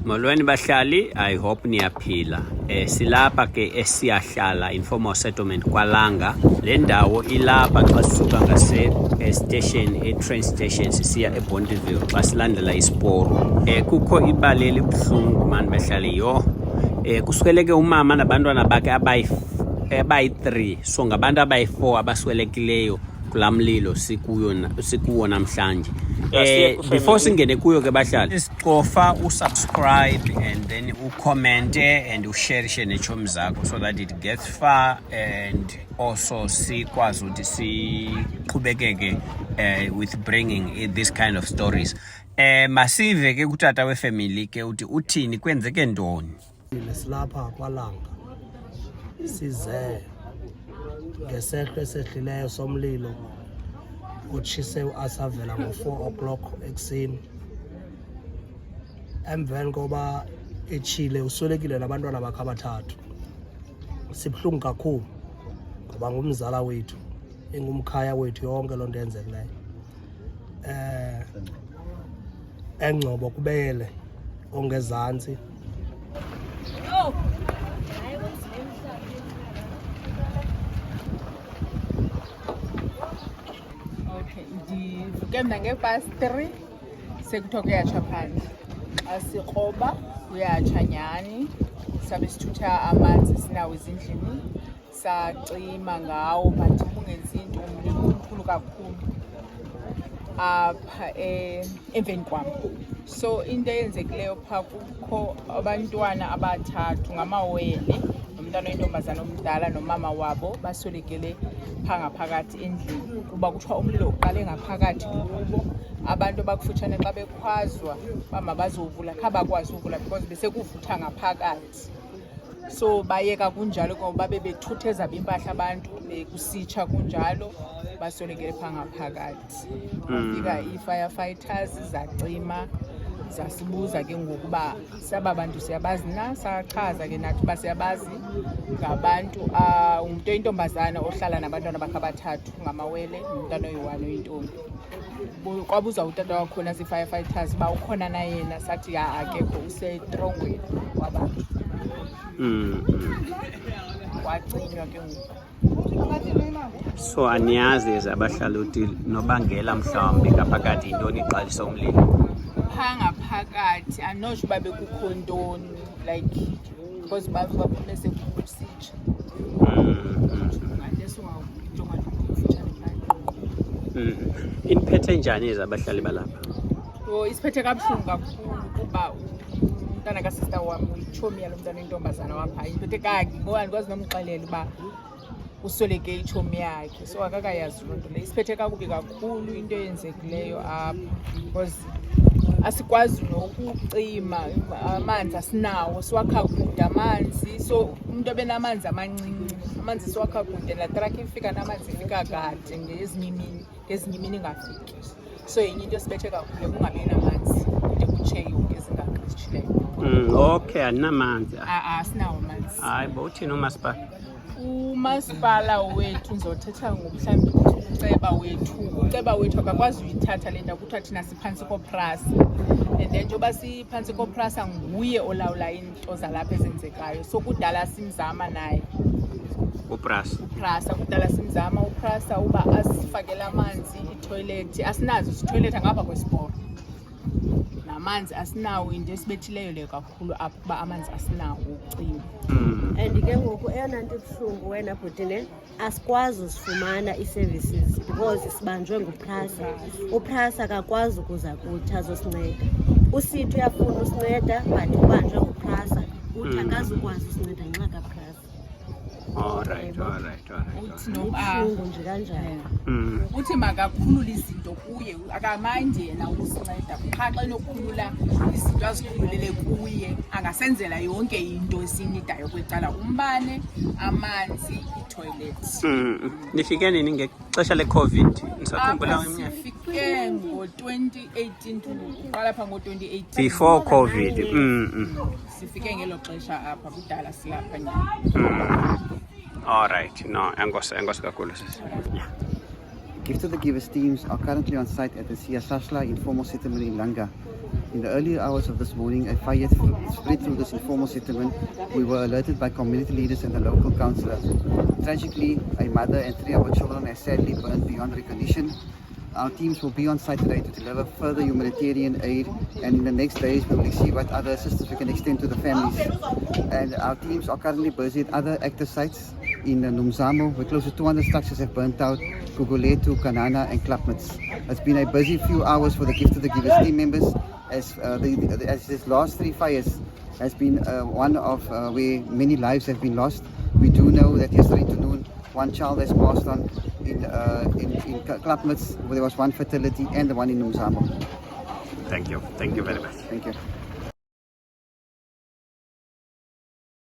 Molweni bahlali, I hope niyaphila. Silapha ke esiyahlala informal settlement kwaLanga. Le ndawo ilapha xa sisuka ngase station train station sisiya eBondeville xa silandela isiporo. Kukho ibali elibuhlungu mani bahlali yho. Kusweleke umama nabantwana bakhe abayi-3, so ngabantu abayi-4 abaswelekileyo kulaa mlilo sikuwo namhlanje. Before singene kuyo ke bahlali, sicofa usubscribe and then ucommente and ushare nechomi zakho so that it gets far and also sikwazi ukuthi siqhubekeke with bringing this kind of stories. Masive ke kutata wefamily ke uthini kwenzeke ntoni? Silapha kwaLanga size ngesehlo esehlileyo somlilo utshise asavela ngo-4 o'clock ekuseni. Emveni koba etshile uswelekile nabantwana bakhe abathathu. Sibuhlungu kakhulu ngoba ngumzala wethu, ingumkhaya wethu yonke loo nto yenzekileyo. Engcobo kubele ongezantsi. Ndivuke mna nge-past 3 sekuthiwa kuyatsha phandle. Xa sikroba kuyatsha nyhani, sabe sithutha amanzi sinawo ezindlini sacima ngawo, but kungenzi nto, umlilo umkhulu kakhulu apha emveni kwam. So into eyenzekileyo phaa kukho abantwana abathathu ngamawele nomntana oyintombazana omdala nomama wabo baswelekele phaa ngaphakathi endlini kuba kuthiwa umlilo uqale ngaphakathi kubo. Abantu abakufutshane xa bekhwazwa bamabazovula khabakwazi uvula because besekuvutha ngaphakathi. So bayeka kunjalo ngoba babe bethutheza impahla abantu bekusitsha kunjalo baswelekele phaa ngaphakathi. Fika ii-firefighters zacima zasibuza ke ngokuba saba bantu siyabazi na, sachaza ke nathi uba siyabazi ngabantu umntu oyintombazana ohlala nabantwana bakhe abathathu ngamawele nomntana oyi-1 oyintombi. Kwabuza utata wakhona zii-firefighters uba ukhona na yena, sathi akekho, usetrongweni wabantu. Wacinywa ke ngoku. So aniyazi ezabahlali ukuthi nobangela mhlawumbi ngaphakathi yintoni iqalisa umlilo? Phaa ngaphakathi anotsho uba bekukho ntoni, like because baphume sekusitsha. Iniphethe njani ezabahlali balapha? Isiphethe kabuhlungu kakhulu kuba umntana kasista wam uyitshomi yalo mntana oyintombazana wapha. Isiphethe kaki ngoba andikwazi nomxelela uba usweleke itshomi yakhe, so akakayazi loo nto leyo. Isiphethe kakubi kakhulu into eyenzekileyo apha because asikwazi nokucima, amanzi asinawo, siwakha kude amanzi. So umuntu obenamanzi amancinci, amanzi siwakha kude, laa truck ifika namanzi ifika kade ngezinye imini ingafiki. So yenye into esibethe kakhulu kungabi namanzi kude kutshe yonke ezingagqithisileyo. Okay, aninamanzi. Asinawo amanzi. Hayi, bowuthini umasipala? Umasipala wethu ndizothetha mhlawumbi uceba wethu akakwazi uyithatha le nto kuthiwa thina siphantsi koprasa, and then njengoba siphantsi koprasa nguye olawula into zalapha ezenzekayo. So kudala simzama naye uprasa kudala simzama uprasa uba asifakele amanzi, iithoyilethi asinazo, isithoyilethi angapha kwesiporo, namanzi asinawo. Into esibethileyo leyo kakhulu apho kuba amanzi asinawo ucima. And ke ngoku eyona nto ibuhlungu wena bhutine, asikwazi usifumana ii-services because sibanjwe nguprasa. Uprasa akakwazi ukuza kuthi azosinceda. Usithi uyafuna usinceda but ubanjwe nguprasa, uthi akazukwazi usinceda ngenxa kaprasa. Alright. Ubuhlungu nje kanjalo. Uthi makakhulule izinto kuye, akamandi yena ukusinceda. Qha xa enokukhulula izinto azikhululele kuye, angasenzela yonke into esinidayo kwicala: umbane, amanzi, itoilet. Nifike nini ngexesha le-COVID? Nisakhumbula iminyaka? Sifike ngo-2018 uqala phaa ngo-2018. Before COVID. Sifike ngelo xesha apha kudala silapha nyana. Alright, no, enkosi kakhulu sisi. Gift of the Givers teams are currently on site at the Siya Sasla informal settlement in Langa In the early hours of this morning, a fire spread through this informal settlement. We were alerted by community leaders and the local councillor. Tragically, a mother and 3 of her children are sadly burned beyond recognition. Our teams will be on site today to deliver further humanitarian aid, and in the next days we will see what other assistance we can extend to the families. And our teams are currently busy at other active sites in Nomzamo, where close to 200 structures have burnt out, Guguletu, Kanana and Klapmuts. It's been a busy few hours for the Gift of the Givers team members, as these last 3 fires has been one of where many lives have been lost. We do know that yesterday afternoon 1 child has passed on in Klapmuts, where there was 1 fatality, and the one in Nomzamo. Thank you very much. Thank you.